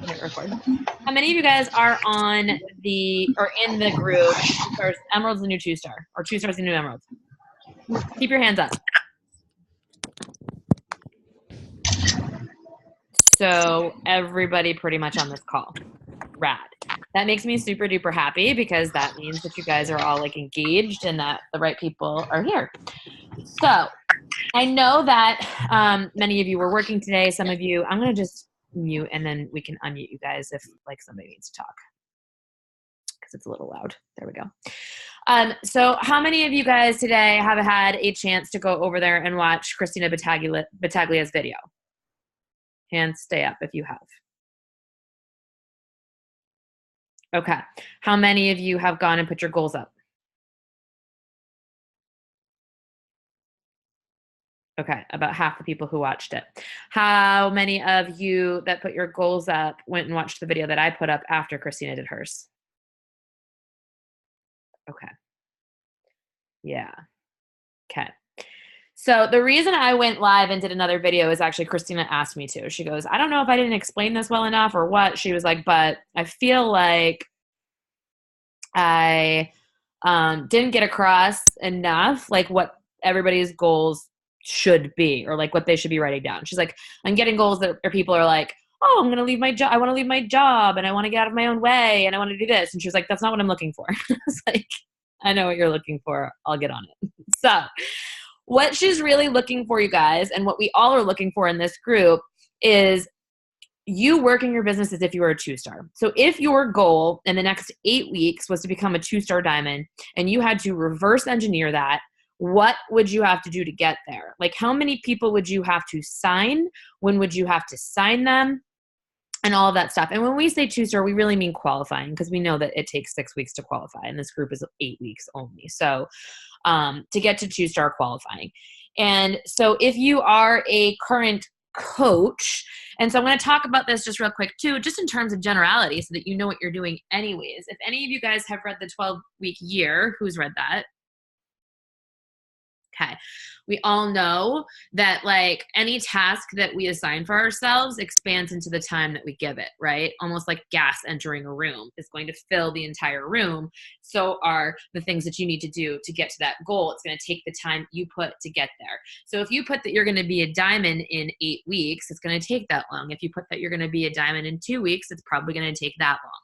hit record. How many of you guys are on or in the group, Emerald's the new 2-star, or 2-star's the new Emerald? Keep your hands up. So everybody pretty much on this call. Rad. That makes me super duper happy because that means that you guys are all like engaged and that the right people are here. So I know that many of you were working today. Some of you, I'm going to just mute and then we can unmute you guys if like somebody needs to talk because it's a little loud. There we go. So how many of you guys today have had a chance to go over there and watch Christina Battaglia's video? Hands stay up if you have. Okay. How many of you have gone and put your goals up? Okay, about half the people who watched it. How many of you that put your goals up went and watched the video that I put up after Christina did hers? Okay. Yeah. Okay. So the reason I went live and did another video is actually Christina asked me to. She goes, I don't know if I didn't explain this well enough or what. She was like, but I feel like I didn't get across enough, like what everybody's goals should be or like what they should be writing down. She's like, I'm getting goals that people are like, oh, I'm going to leave my job. I want to leave my job and I want to get out of my own way and I want to do this. And she was like, that's not what I'm looking for. I was like, I know what you're looking for. I'll get on it. So what she's really looking for, you guys, and what we all are looking for in this group is you working your business as if you were a 2-star. So if your goal in the next 8 weeks was to become a 2-star diamond and you had to reverse engineer that, what would you have to do to get there? Like how many people would you have to sign? When would you have to sign them? And all of that stuff. And when we say 2-star, we really mean qualifying because we know that it takes 6 weeks to qualify and this group is 8 weeks only. So to get to 2-star qualifying. And so if you are a current coach, and so I'm going to talk about this just real quick too, just in terms of generality so that you know what you're doing anyways. If any of you guys have read the 12-week year, who's read that? Okay. We all know that like any task that we assign for ourselves expands into the time that we give it, right? Almost like gas entering a room is going to fill the entire room. So are the things that you need to do to get to that goal. It's going to take the time you put to get there. So if you put that you're going to be a diamond in 8 weeks, it's going to take that long. If you put that you're going to be a diamond in 2 weeks, it's probably going to take that long.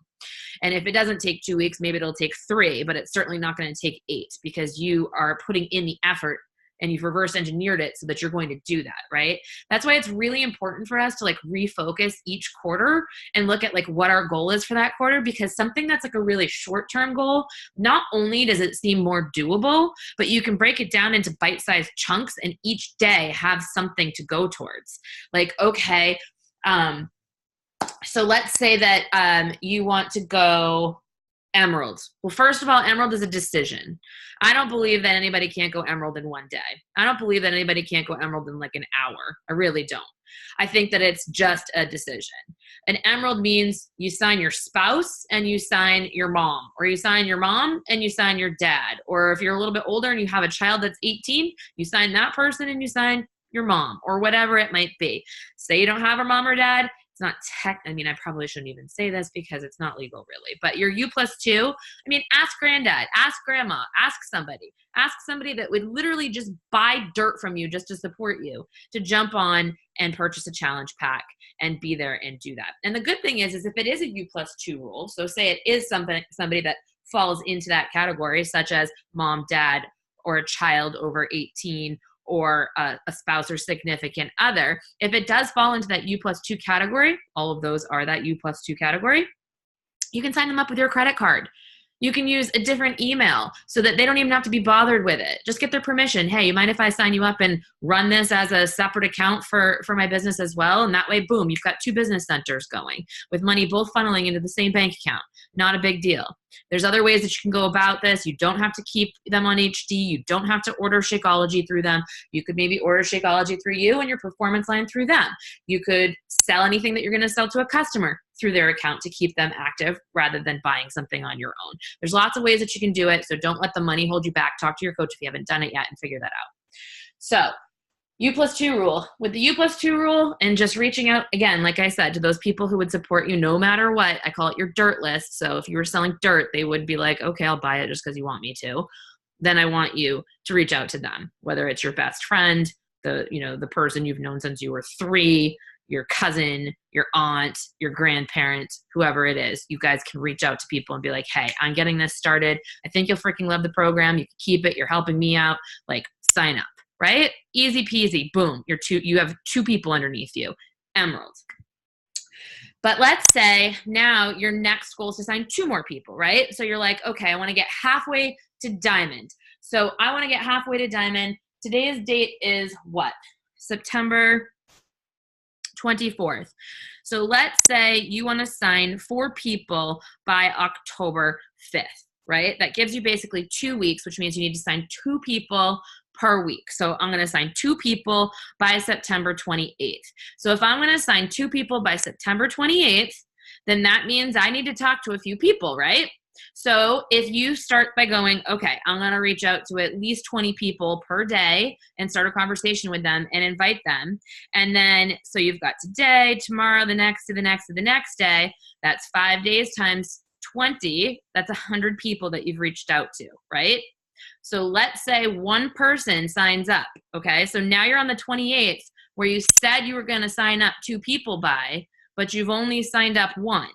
And if it doesn't take 2 weeks, maybe it'll take 3, but it's certainly not going to take 8 because you are putting in the effort and you've reverse engineered it so that you're going to do that, right? That's why it's really important for us to like refocus each quarter and look at like what our goal is for that quarter, because something that's like a really short-term goal, not only does it seem more doable, but you can break it down into bite-sized chunks and each day have something to go towards. Like, okay, so let's say that you want to go Emerald. Well, first of all, Emerald is a decision. I don't believe that anybody can't go Emerald in one day. I don't believe that anybody can't go Emerald in like an hour. I really don't. I think that it's just a decision. An Emerald means you sign your spouse and you sign your mom, or you sign your mom and you sign your dad. Or if you're a little bit older and you have a child that's 18, you sign that person and you sign your mom, or whatever it might be. Say you don't have a mom or dad. It's not I mean, I probably shouldn't even say this because it's not legal really, but you're U+2. I mean, ask granddad, ask grandma, ask somebody that would literally just buy dirt from you just to support you to jump on and purchase a challenge pack and be there and do that. And the good thing is if it is a U+2 rule, so say it is somebody that falls into that category, such as mom, dad, or a child over 18, or a spouse or significant other, if it does fall into that U+2 category, all of those are that U+2 category, you can sign them up with your credit card. You can use a different email so that they don't even have to be bothered with it. Just get their permission. Hey, you mind if I sign you up and run this as a separate account for my business as well? And that way, boom, you've got 2 business centers going with money both funneling into the same bank account. Not a big deal. There's other ways that you can go about this. You don't have to keep them on HD. You don't have to order Shakeology through them. You could maybe order Shakeology through you and your performance line through them. You could sell anything that you're going to sell to a customer through their account to keep them active rather than buying something on your own. There's lots of ways that you can do it, so don't let the money hold you back. Talk to your coach if you haven't done it yet and figure that out. So U+2 rule. With the U+2 rule and just reaching out, again, like I said, to those people who would support you no matter what, I call it your dirt list. So if you were selling dirt, they would be like, okay, I'll buy it just because you want me to. Then I want you to reach out to them, whether it's your best friend, the person you've known since you were 3, your cousin, your aunt, your grandparent, whoever it is. You guys can reach out to people and be like, hey, I'm getting this started. I think you'll freaking love the program. You can keep it. You're helping me out. Like, sign up. Right? Easy peasy. Boom. You have 2 people underneath you. Emerald. But let's say now your next goal is to sign 2 more people, right? So you're like, okay, I want to get halfway to diamond. So I want to get halfway to diamond. Today's date is what? September 24th. So let's say you want to sign 4 people by October 5th, right? That gives you basically 2 weeks, which means you need to sign 2 people per week. So I'm going to sign 2 people by September 28th. So if I'm going to sign 2 people by September 28th, then that means I need to talk to a few people, right? So if you start by going, okay, I'm going to reach out to at least 20 people per day and start a conversation with them and invite them. And then, so you've got today, tomorrow, the next to the next to the next day. That's 5 days times 20. That's 100 people that you've reached out to, right? So let's say one person signs up, okay? So now you're on the 28th where you said you were going to sign up 2 people by, but you've only signed up 1.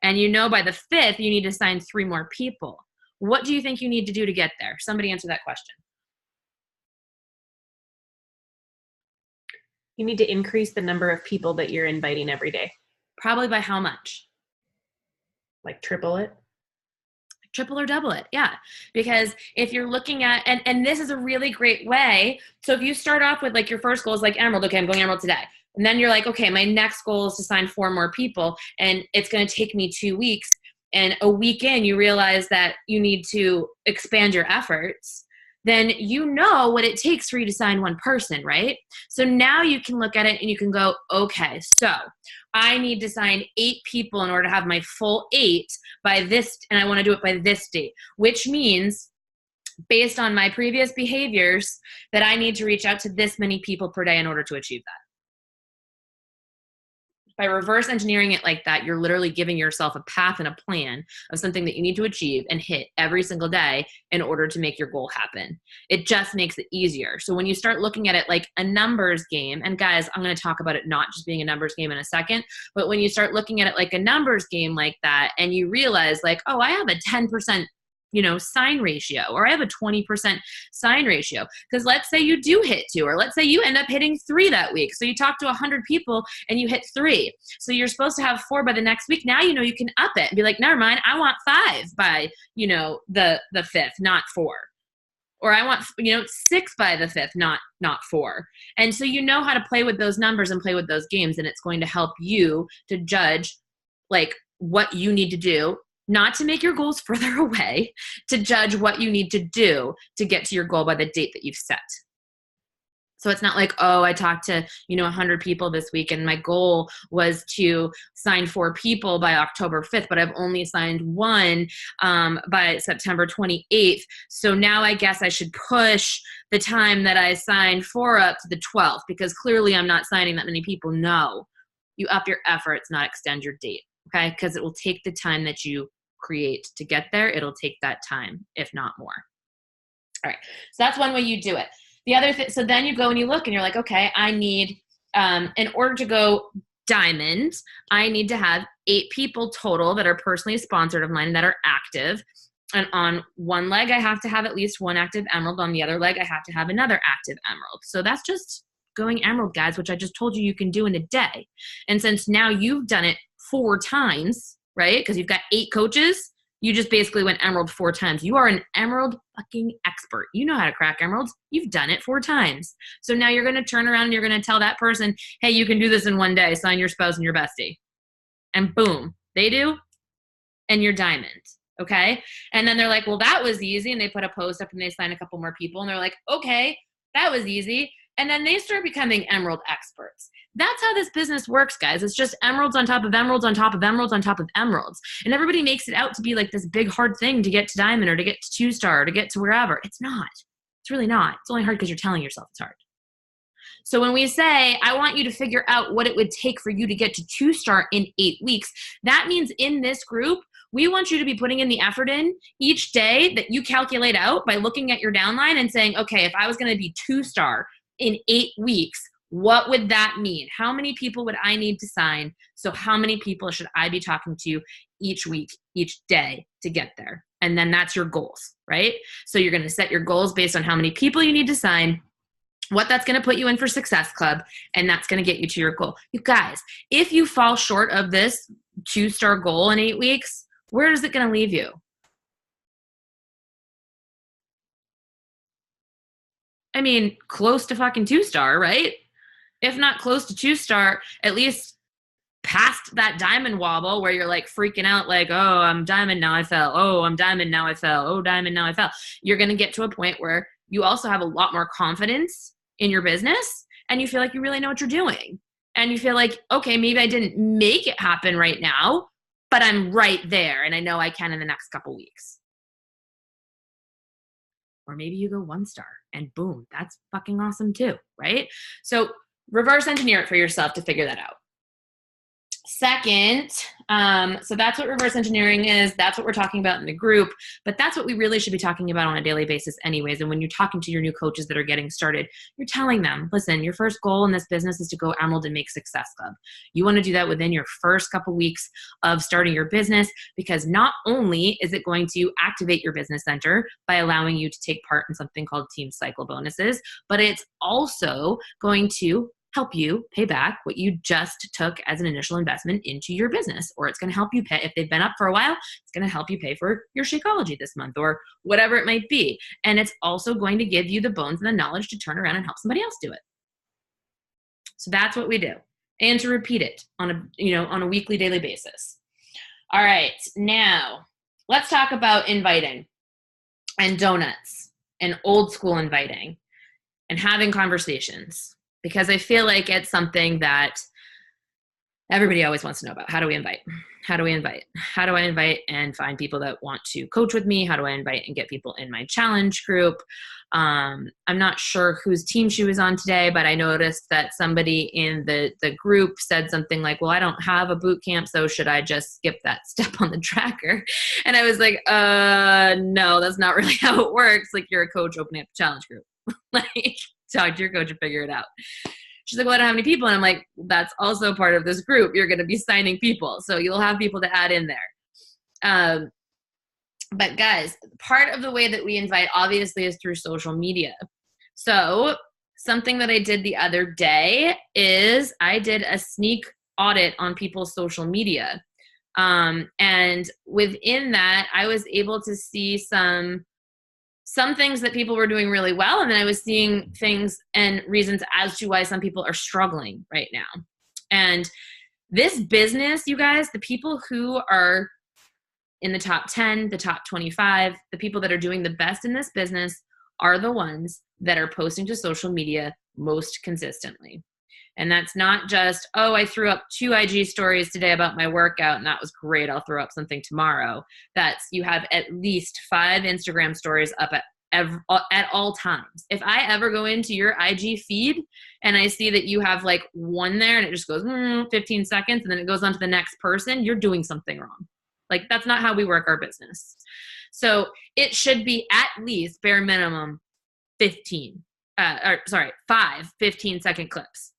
And you know by the 5th you need to sign 3 more people. What do you think you need to do to get there? Somebody answer that question. You need to increase the number of people that you're inviting every day. Probably by how much? Like triple it? Triple or double it, yeah. Because if you're looking at, and this is a really great way. So if you start off with like your first goal is like Emerald, okay, I'm going Emerald today. And then you're like, okay, my next goal is to sign 4 more people and it's going to take me 2 weeks. And a week in, you realize that you need to expand your efforts. Then you know what it takes for you to sign 1 person, right? So now you can look at it and you can go, okay, so I need to sign 8 people in order to have my full 8 by this, and I want to do it by this date, which means based on my previous behaviors that I need to reach out to this many people per day in order to achieve that. By reverse engineering it like that, you're literally giving yourself a path and a plan of something that you need to achieve and hit every single day in order to make your goal happen. It just makes it easier. So when you start looking at it like a numbers game, and guys, I'm going to talk about it not just being a numbers game in a second, but when you start looking at it like a numbers game like that, and you realize like, oh, I have a 10% sign ratio, or I have a 20% sign ratio. Because let's say you do hit 2, or let's say you end up hitting 3 that week. So you talk to 100 people and you hit 3. So you're supposed to have 4 by the next week. Now you can up it and be like, never mind, I want 5 by, the 5th, not 4. Or I want, 6 by the 5th, not 4. And so you know how to play with those numbers and play with those games, and it's going to help you to judge like what you need to do, not to make your goals further away, to judge what you need to do to get to your goal by the date that you've set. So it's not like, oh, I talked to, 100 people this week and my goal was to sign 4 people by October 5th, but I've only signed 1 by September 28th. So now I guess I should push the time that I signed 4 up to the 12th because clearly I'm not signing that many people. No, you up your efforts, not extend your date. Okay, because it will take the time that you create to get there. It'll take that time, if not more. All right, so that's one way you do it. The other thing, so then you go and you look and you're like, okay, I need, in order to go diamond, I need to have 8 people total that are personally sponsored of mine and that are active. And on one leg, I have to have at least 1 active emerald. On the other leg, I have to have another active emerald. So that's just going emerald, guys, which I just told you can do in a day. And since now you've done it 4 times, right? Because you've got 8 coaches, you just basically went emerald 4 times. You are an emerald fucking expert. You know how to crack emeralds. You've done it 4 times. So now you're going to turn around and you're going to tell that person, hey, you can do this in 1 day. Sign your spouse and your bestie. And boom, they do. And you're diamond. Okay. And then they're like, well, that was easy. And they put a post up and they sign a couple more people. And they're like, okay, that was easy. And then they start becoming emerald experts. That's how this business works, guys. It's just emeralds on top of emeralds on top of emeralds on top of emeralds. And everybody makes it out to be like this big hard thing to get to diamond or to get to 2-star or to get to wherever. It's not. It's really not. It's only hard because you're telling yourself it's hard. So when we say, I want you to figure out what it would take for you to get to 2-star in 8 weeks, that means in this group, we want you to be putting in the effort in each day that you calculate out by looking at your downline and saying, okay, if I was going to be 2-star in 8 weeks, what would that mean? How many people would I need to sign? So how many people should I be talking to each week, each day to get there? And then that's your goals, right? So you're going to set your goals based on how many people you need to sign, what that's going to put you in for Success Club, and that's going to get you to your goal. You guys, if you fall short of this 2-star goal in 8 weeks, where is it going to leave you? I mean, close to fucking 2-star, right? If not close to 2-star, at least past that diamond wobble where you're like freaking out like, oh, I'm diamond, now I fell. Oh, I'm diamond, now I fell. Oh, diamond, now I fell. You're going to get to a point where you also have a lot more confidence in your business and you feel like you really know what you're doing. And you feel like, okay, maybe I didn't make it happen right now, but I'm right there and I know I can in the next couple weeks. Or maybe you go 1-star and boom, that's fucking awesome too, right? So reverse engineer it for yourself to figure that out. Second, so that's what reverse engineering is. That's what we're talking about in the group, but that's what we really should be talking about on a daily basis anyways. And when you're talking to your new coaches that are getting started, you're telling them, listen, your first goal in this business is to go emerald and make Success Club. You want to do that within your first couple weeks of starting your business, because not only is it going to activate your business center by allowing you to take part in something called team cycle bonuses, but it's also going to help you pay back what you just took as an initial investment into your business. Or it's going to help you pay, if they've been up for a while, it's going to help you pay for your Shakeology this month or whatever it might be. And it's also going to give you the bones and the knowledge to turn around and help somebody else do it. So that's what we do. And to repeat it on a weekly, daily basis. All right, now let's talk about inviting and donuts and old school inviting and having conversations. Because I feel like it's something that everybody always wants to know about. How do we invite? How do we invite? How do I invite and find people that want to coach with me? How do I invite and get people in my challenge group? I'm not sure whose team she was on today, but I noticed that somebody in the group said something like, well, I don't have a boot camp, so should I just skip that step on the tracker? And I was like, no, that's not really how it works. Like, you're a coach opening up a challenge group. Like, talk to your coach and figure it out. She's like, well, I don't have any people. And I'm like, that's also part of this group. You're going to be signing people. So you'll have people to add in there. But guys, part of the way that we invite obviously is through social media. So something that I did the other day is I did a sneak audit on people's social media. And within that, I was able to see some things that people were doing really well. And then I was seeing things and reasons as to why some people are struggling right now. And this business, you guys, the people who are in the top 10, the top 25, the people that are doing the best in this business are the ones that are posting to social media most consistently. And that's not just, oh, I threw up 2 IG stories today about my workout and that was great, I'll throw up something tomorrow. That's, you have at least 5 Instagram stories up at all times. If I ever go into your IG feed and I see that you have like 1 there and it just goes 15 seconds and then it goes on to the next person, you're doing something wrong. Like, that's not how we work our business. So it should be at least bare minimum 5 15-second clips.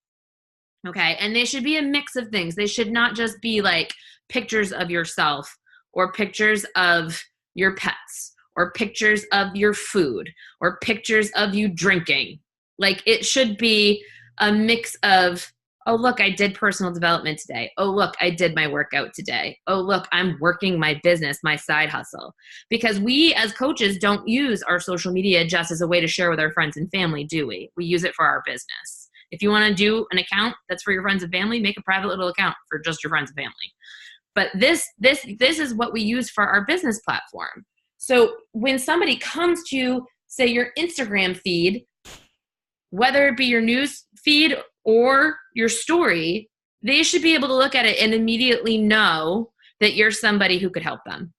Okay. And they should be a mix of things. They should not just be like pictures of yourself or pictures of your pets or pictures of your food or pictures of you drinking. Like, it should be a mix of, oh, look, I did personal development today. Oh, look, I did my workout today. Oh, look, I'm working my business, my side hustle. Because we as coaches don't use our social media just as a way to share with our friends and family, do we? We use it for our business. If you want to do an account that's for your friends and family, make a private little account for just your friends and family. But this is what we use for our business platform. So when somebody comes to, say, your Instagram feed, whether it be your news feed or your story, they should be able to look at it and immediately know that you're somebody who could help them.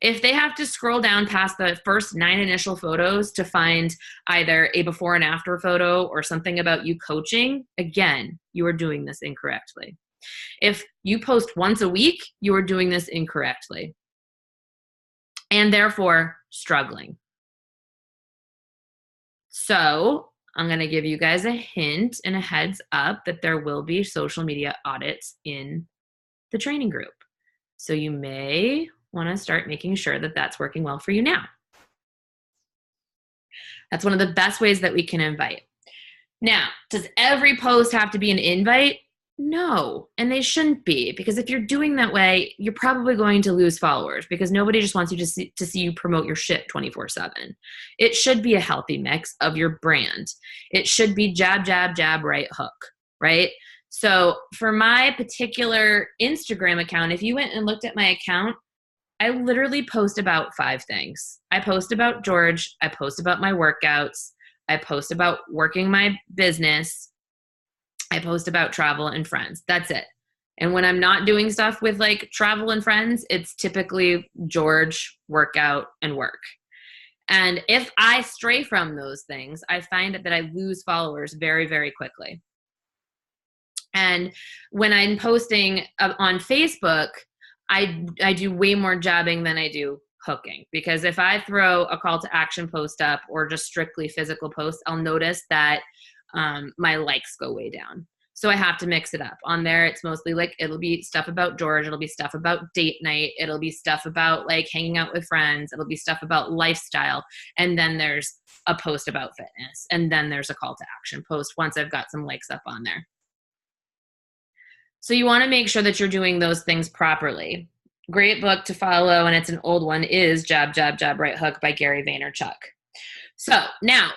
If they have to scroll down past the first 9 initial photos to find either a before and after photo or something about you coaching, again, you are doing this incorrectly. If you post once a week, you are doing this incorrectly and therefore struggling. So I'm going to give you guys a hint and a heads up that there will be social media audits in the training group. So you may want to start making sure that that's working well for you now. That's one of the best ways that we can invite. Now, does every post have to be an invite? No, and they shouldn't be, because if you're doing that way, you're probably going to lose followers because nobody just wants you to see you promote your shit 24/7. It should be a healthy mix of your brand. It should be jab, jab, jab, right hook, right? So for my particular Instagram account, if you went and looked at my account, I literally post about 5 things. I post about George. I post about my workouts. I post about working my business. I post about travel and friends. That's it. And when I'm not doing stuff with like travel and friends, it's typically George, workout, and work. And if I stray from those things, I find that I lose followers very, very quickly. And when I'm posting on Facebook, I do way more jabbing than I do hooking, because if I throw a call to action post up or just strictly physical posts, I'll notice that my likes go way down. So I have to mix it up. On there, it's mostly like, it'll be stuff about George. It'll be stuff about date night. It'll be stuff about like hanging out with friends. It'll be stuff about lifestyle. And then there's a post about fitness. And then there's a call to action post once I've got some likes up on there. So you want to make sure that you're doing those things properly. Great book to follow, and it's an old one, is Jab, Jab, Jab, Right Hook by Gary Vaynerchuk. So now,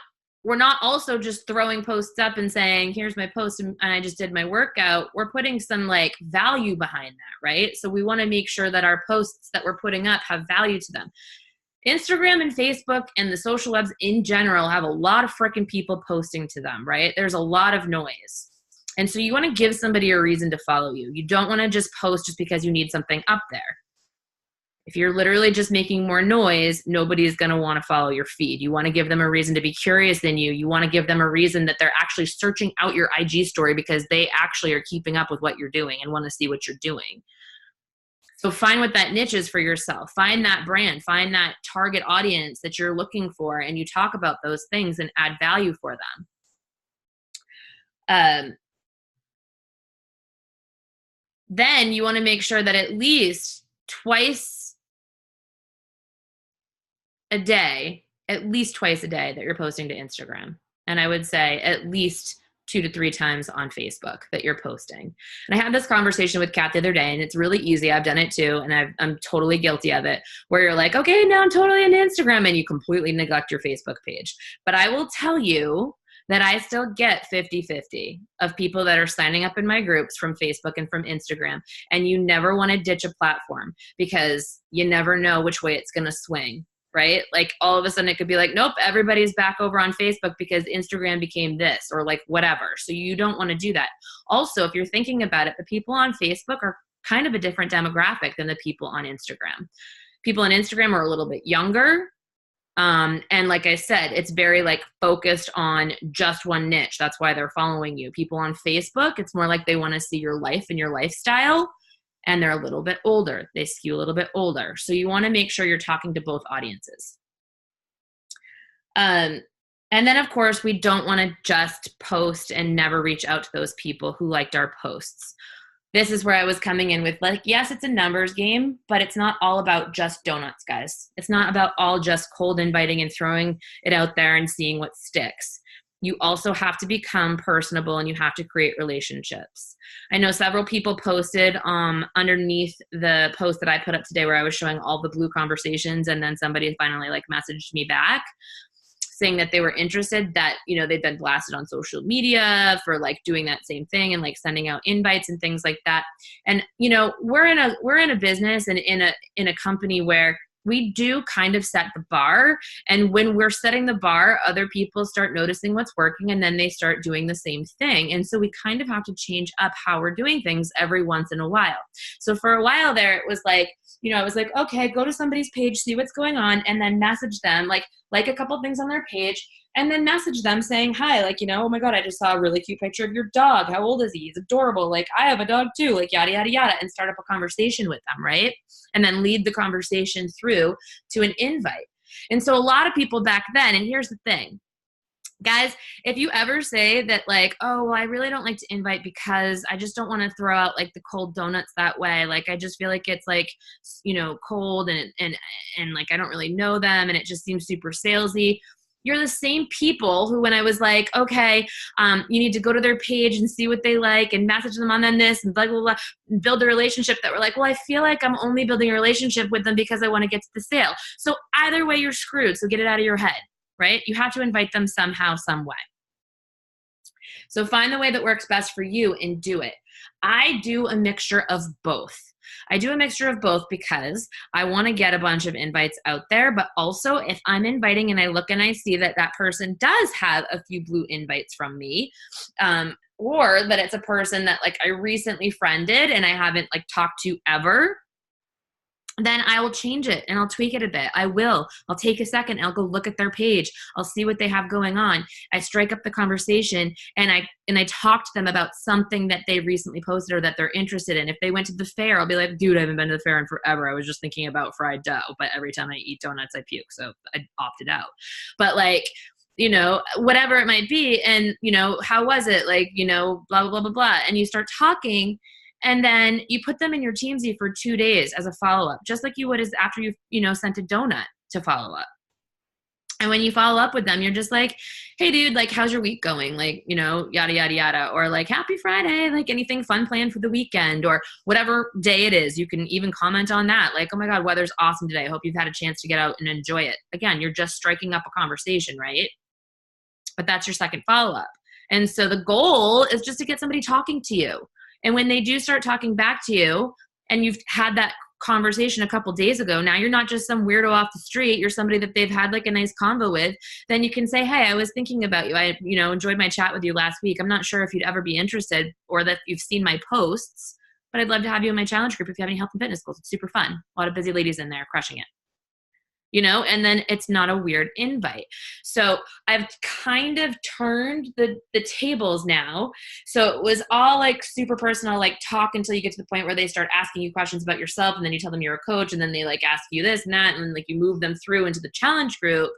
we're not also just throwing posts up and saying, here's my post and I just did my workout. We're putting some like value behind that, right? So we want to make sure that our posts that we're putting up have value to them. Instagram and Facebook and the social webs in general have a lot of freaking people posting to them, right? There's a lot of noise. And so you want to give somebody a reason to follow you. You don't want to just post just because you need something up there. If you're literally just making more noise, nobody's going to want to follow your feed. You want to give them a reason to be curious in you. You want to give them a reason that they're actually searching out your IG story because they actually are keeping up with what you're doing and want to see what you're doing. So find what that niche is for yourself. Find that brand. Find that target audience that you're looking for, and you talk about those things and add value for them. Then you want to make sure that at least twice a day that you're posting to Instagram. And I would say at least 2 to 3 times on Facebook that you're posting. And I had this conversation with Kat the other day, and it's really easy. I've done it too, and I'm totally guilty of it, where you're like, okay, now I'm totally into Instagram, and you completely neglect your Facebook page. But I will tell you that I still get 50-50 of people that are signing up in my groups from Facebook and from Instagram. And you never want to ditch a platform because you never know which way it's going to swing, right? Like all of a sudden it could be like, nope, everybody's back over on Facebook because Instagram became this, or like whatever. So you don't want to do that. Also, if you're thinking about it, the people on Facebook are kind of a different demographic than the people on Instagram. People on Instagram are a little bit younger. And like I said, it's very like focused on just one niche. That's why they're following you. People on Facebook, it's more like they want to see your life and your lifestyle, and they're a little bit older. They skew a little bit older. So you want to make sure you're talking to both audiences. And then of course, we don't want to just post and never reach out to those people who liked our posts. This is where I was coming in with like, yes, it's a numbers game, but it's not all about just donuts, guys. It's not about all just cold inviting and throwing it out there and seeing what sticks. You also have to become personable, and you have to create relationships. I know several people posted underneath the post that I put up today where I was showing all the blue conversations, and then somebody finally like messaged me back saying that they were interested, that, you know, they've been blasted on social media for like doing that same thing and like sending out invites and things like that. And, you know, we're in a business and in a company where we do kind of set the bar. And when we're setting the bar, other people start noticing what's working, and then they start doing the same thing. And so we kind of have to change up how we're doing things every once in a while. So for a while there, it was like, I was like, okay, go to somebody's page, see what's going on, and then message them, like a couple things on their page, and then message them saying, hi, like, oh my God, I just saw a really cute picture of your dog. How old is he? He's adorable. Like, I have a dog too, like yada, yada, yada, and start up a conversation with them, right? And then lead the conversation through to an invite. And so a lot of people back then, and here's the thing, guys, if you ever say that like, oh, well, I really don't like to invite because I just don't want to throw out like the cold donuts that way. Like, I just feel like it's like, cold and like, I don't really know them and it just seems super salesy. You're the same people who, when I was like, okay, you need to go to their page and see what they like and message them on then this and blah, blah, blah, and build a relationship, that were like, well, I feel like I'm only building a relationship with them because I want to get to the sale. So either way, you're screwed. So get it out of your head, right? You have to invite them somehow, some way. So find the way that works best for you and do it. I do a mixture of both. I do a mixture of both because I want to get a bunch of invites out there, but also if I'm inviting and I look and I see that that person does have a few blue invites from me, or that it's a person that like I recently friended and I haven't like talked to ever, then I will change it and I'll tweak it a bit. I'll take a second. I'll go look at their page. I'll see what they have going on. I strike up the conversation and I talk to them about something that they recently posted or that they're interested in. If they went to the fair, I'll be like, dude, I haven't been to the fair in forever. I was just thinking about fried dough, but every time I eat donuts, I puke. So I opted out. But like, whatever it might be. And, how was it? Like, blah, blah, blah, blah, blah. And you start talking. And then you put them in your Teamsy for 2 days as a follow-up, just like you would as after you've, sent a donut to follow up. And when you follow up with them, you're just like, hey, dude, like, how's your week going? Like, yada, yada, yada. Or like, happy Friday, like anything fun planned for the weekend or whatever day it is. You can even comment on that. Like, oh my God, weather's awesome today. I hope you've had a chance to get out and enjoy it. Again, you're just striking up a conversation, right? But that's your second follow-up. And so the goal is just to get somebody talking to you. And when they do start talking back to you and you've had that conversation a couple days ago, now you're not just some weirdo off the street, you're somebody that they've had like a nice convo with, then you can say, hey, I was thinking about you. I, enjoyed my chat with you last week. I'm not sure if you'd ever be interested or that you've seen my posts, but I'd love to have you in my challenge group if you have any health and fitness goals. It's super fun. A lot of busy ladies in there crushing it. And then it's not a weird invite. So I've kind of turned the tables now. So it was all like super personal, like talk until you get to the point where they start asking you questions about yourself. And then you tell them you're a coach and then they like ask you this and that. And then like you move them through into the challenge group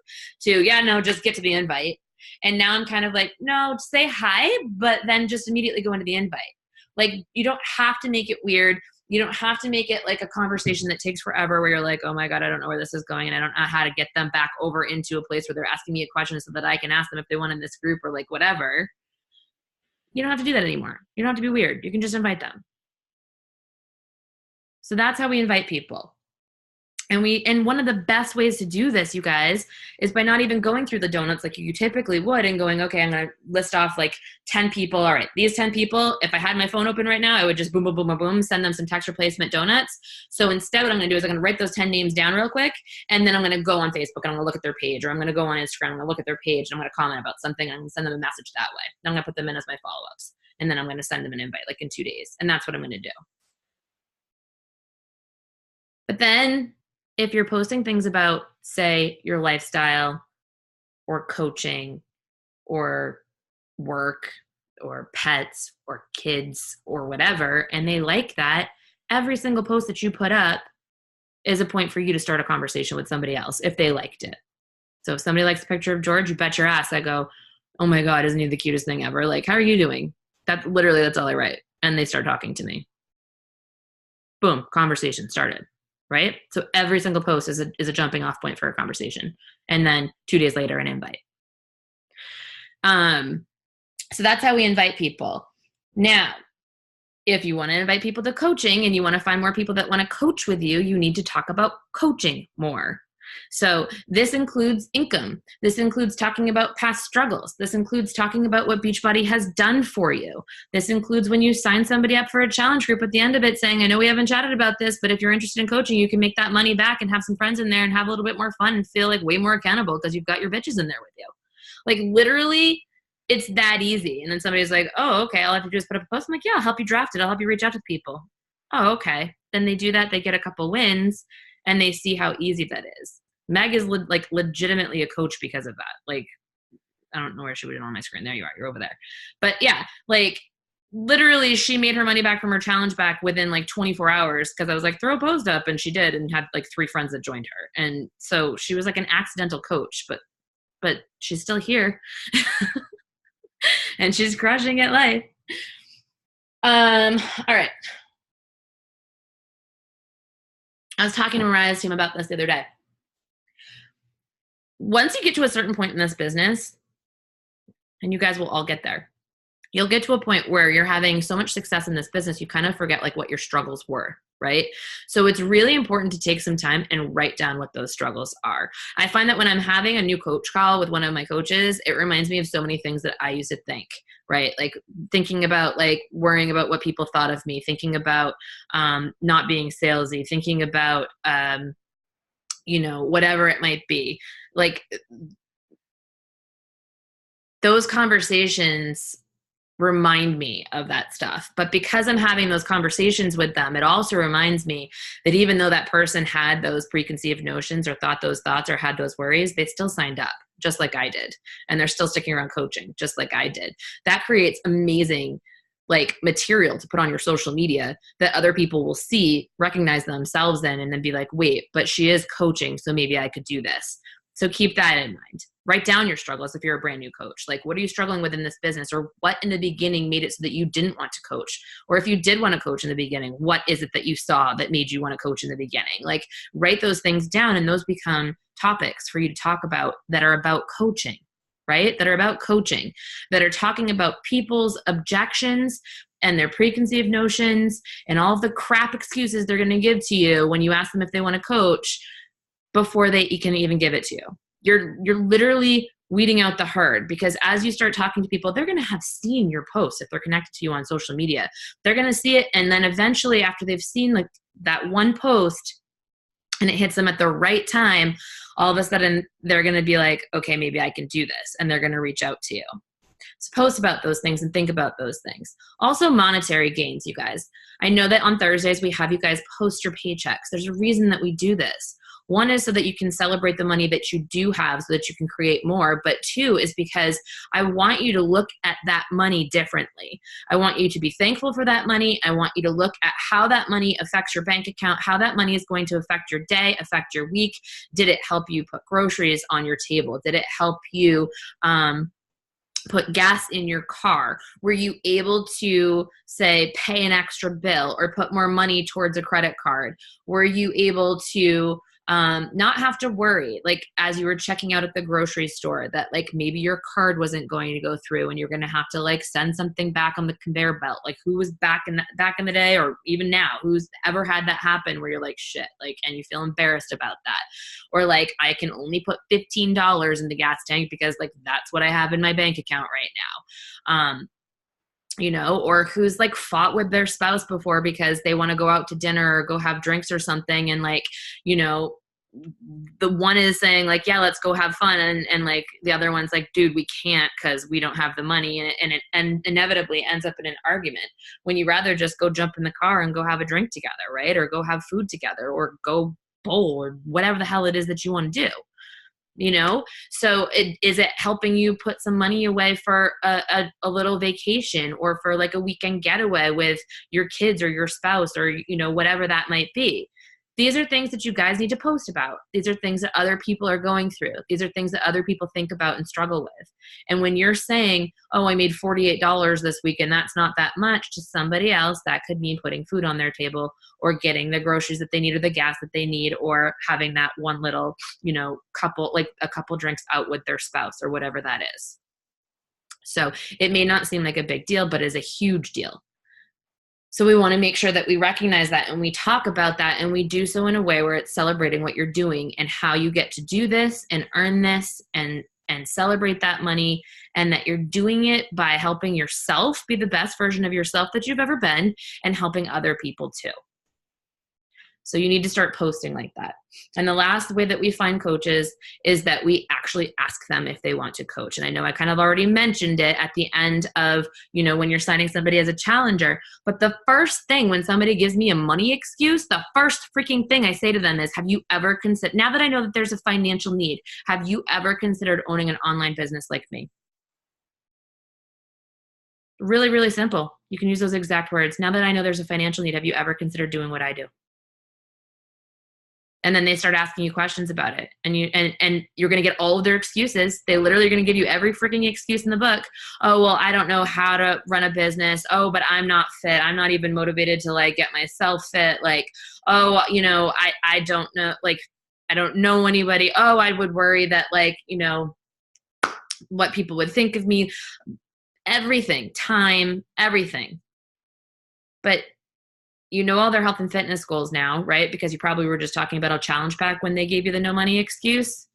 to, just get to the invite. And now I'm kind of like, no, say hi, but then just immediately go into the invite. Like you don't have to make it weird. You don't have to make it like a conversation that takes forever where you're like, oh my God, I don't know where this is going. And I don't know how to get them back over into a place where they're asking me a question so that I can ask them if they want in this group or like whatever. You don't have to do that anymore. You don't have to be weird. You can just invite them. So that's how we invite people. And one of the best ways to do this, you guys, is by not even going through the donuts like you typically would and going, okay, I'm going to list off like 10 people. All right, these 10 people, if I had my phone open right now, I would just boom, boom, boom, boom, boom, send them some text replacement donuts. So instead what I'm going to do is I'm going to write those 10 names down real quick, and then I'm going to go on Facebook and I'm going to look at their page, or I'm going to go on Instagram, I'm going to look at their page, and I'm going to comment about something, and I'm going to send them a message that way. Then I'm going to put them in as my follow-ups, and then I'm going to send them an invite like in 2 days. And that's what I'm going to do. But then if you're posting things about, say, your lifestyle or coaching or work or pets or kids or whatever, and they like that, every single post that you put up is a point for you to start a conversation with somebody else if they liked it. So if somebody likes a picture of George, you bet your ass I go, oh my God, isn't he the cutest thing ever? Like, how are you doing? That's all I write. And they start talking to me. Boom, conversation started. Right? So every single post is a jumping off point for a conversation. And then 2 days later, an invite. So that's how we invite people. Now, if you want to invite people to coaching and you want to find more people that want to coach with you, you need to talk about coaching more. So this includes income. This includes talking about past struggles. This includes talking about what Beachbody has done for you. This includes when you sign somebody up for a challenge group at the end of it saying, I know we haven't chatted about this, but if you're interested in coaching, you can make that money back and have some friends in there and have a little bit more fun and feel like way more accountable because you've got your bitches in there with you. Like literally, it's that easy. And then somebody's like, oh, okay, all I have to do is put up a post. I'm like, yeah, I'll help you draft it. I'll help you reach out to people. Oh, okay. Then they do that. They get a couple wins and they see how easy that is. Meg is legitimately a coach because of that. Like, I don't know where she would be on my screen. There you are. You're over there. But yeah, like literally she made her money back from her challenge back within like 24 hours because I was like, throw a post up, and she did, and had like 3 friends that joined her. And so she was like an accidental coach, but she's still here and she's crushing at life. All right. I was talking to Mariah's team about this the other day. Once you get to a certain point in this business, and you guys will all get there, you'll get to a point where you're having so much success in this business, you kind of forget like what your struggles were, right? So it's really important to take some time and write down what those struggles are. I find that when I'm having a new coach call with one of my coaches, it reminds me of so many things that I used to think, right? Like thinking about like worrying about what people thought of me, thinking about not being salesy, thinking about, whatever it might be. Like those conversations remind me of that stuff. But because I'm having those conversations with them, it also reminds me that even though that person had those preconceived notions or thought those thoughts or had those worries, they still signed up just like I did. And they're still sticking around coaching just like I did. That creates amazing like material to put on your social media that other people will see, recognize themselves in, and then be like, wait, but she is coaching, so maybe I could do this. So keep that in mind. Write down your struggles if you're a brand new coach. Like, what are you struggling with in this business? Or what in the beginning made it so that you didn't want to coach? Or if you did want to coach in the beginning, what is it that you saw that made you want to coach in the beginning? Like, write those things down, and those become topics for you to talk about that are about coaching, right? That are about coaching, that are talking about people's objections and their preconceived notions and all of the crap excuses they're going to give to you when you ask them if they want to coach before they can even give it to you. You're literally weeding out the herd, because as you start talking to people, they're going to have seen your posts if they're connected to you on social media. They're going to see it, and then eventually after they've seen like that one post and it hits them at the right time, all of a sudden they're going to be like, okay, maybe I can do this, and they're going to reach out to you. So post about those things and think about those things. Also, monetary gains, you guys. I know that on Thursdays we have you guys post your paychecks. There's a reason that we do this. One is so that you can celebrate the money that you do have so that you can create more. But 2 is because I want you to look at that money differently. I want you to be thankful for that money. I want you to look at how that money affects your bank account, how that money is going to affect your day, affect your week. Did it help you put groceries on your table? Did it help you put gas in your car? Were you able to, say, pay an extra bill or put more money towards a credit card? Were you able to not have to worry, like as you were checking out at the grocery store, that like maybe your card wasn't going to go through and you're going to have to like send something back on the conveyor belt? Like, who was back in the day, or even now, who's ever had that happen where you're like, shit, like, and you feel embarrassed about that? Or like, I can only put $15 in the gas tank because like that's what I have in my bank account right now. Or who's like fought with their spouse before because they want to go out to dinner or go have drinks or something. And like, the one is saying like, yeah, let's go have fun. And like the other one's like, dude, we can't because we don't have the money. And it inevitably ends up in an argument when you rather just go jump in the car and go have a drink together, right? Or go have food together or go bowl or whatever the hell it is that you want to do. So is it helping you put some money away for a little vacation or for like a weekend getaway with your kids or your spouse or, whatever that might be? These are things that you guys need to post about. These are things that other people are going through. These are things that other people think about and struggle with. And when you're saying, oh, I made $48 this week and that's not that much, to somebody else, that could mean putting food on their table or getting the groceries that they need or the gas that they need or having that one little, a couple drinks out with their spouse or whatever that is. So it may not seem like a big deal, but it's a huge deal. So we want to make sure that we recognize that and we talk about that, and we do so in a way where it's celebrating what you're doing and how you get to do this and earn this and celebrate that money, and that you're doing it by helping yourself be the best version of yourself that you've ever been and helping other people too. So you need to start posting like that. And the last way that we find coaches is that we actually ask them if they want to coach. And I know I kind of already mentioned it at the end of, when you're signing somebody as a challenger, but the first thing when somebody gives me a money excuse, the first freaking thing I say to them is, have you ever considered, now that I know that there's a financial need, have you ever considered owning an online business like me? Really, really simple. You can use those exact words. Now that I know there's a financial need, have you ever considered doing what I do? And then they start asking you questions about it, and you're going to get all of their excuses. They literally are going to give you every freaking excuse in the book. Oh, well, I don't know how to run a business. Oh, but I'm not fit. I'm not even motivated to get myself fit. Oh, I don't know. I don't know anybody. Oh, I would worry that what people would think of me, everything, time, everything. But all their health and fitness goals now, right? Because you probably were just talking about a challenge pack when they gave you the no money excuse.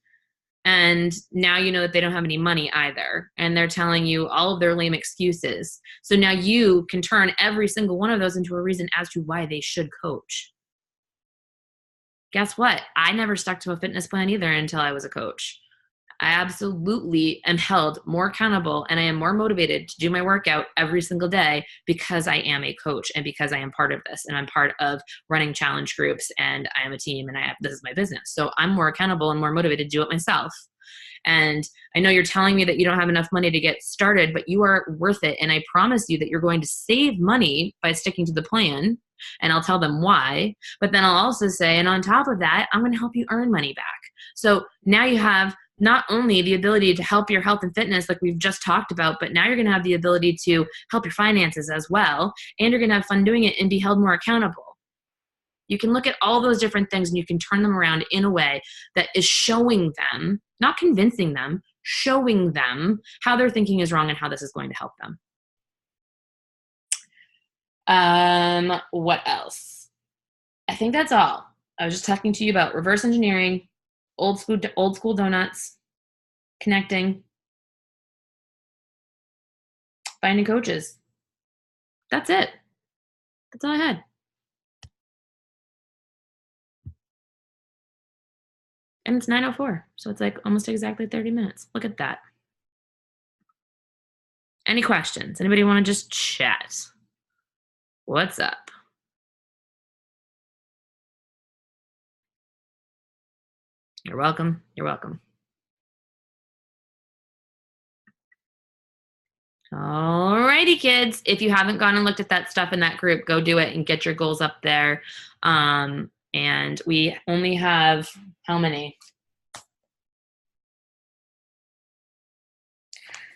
And now you know that they don't have any money either. And they're telling you all of their lame excuses. So now you can turn every single one of those into a reason as to why they should coach. Guess what? I never stuck to a fitness plan either until I was a coach. I absolutely am held more accountable, and I am more motivated to do my workout every single day because I am a coach and because I am part of this, and I'm part of running challenge groups, and I am a team, and this is my business. So I'm more accountable and more motivated to do it myself. And I know you're telling me that you don't have enough money to get started, but you are worth it. And I promise you that you're going to save money by sticking to the plan. And I'll tell them why. But then I'll also say, and on top of that, I'm going to help you earn money back. So now you have not only the ability to help your health and fitness like we've just talked about, but now you're going to have the ability to help your finances as well. And you're going to have fun doing it and be held more accountable. You can look at all those different things and you can turn them around in a way that is showing them, not convincing them, showing them how their thinking is wrong and how this is going to help them. What else? I think that's all. I was just talking to you about reverse engineering, old school donuts, connecting, finding coaches. That's it. That's all I had. And it's 9:04, so it's almost exactly 30 minutes. Look at that. Any questions? Anybody want to just chat? What's up? You're welcome. You're welcome. Alrighty, kids. If you haven't gone and looked at that stuff in that group, go do it and get your goals up there. And we only have how many?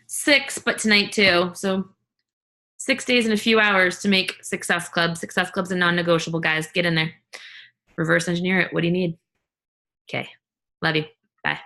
6, but tonight too. So 6 days and a few hours to make Success Club. Success Club's a non-negotiable, guys. Get in there. Reverse engineer it. What do you need? Okay. Love you. Bye.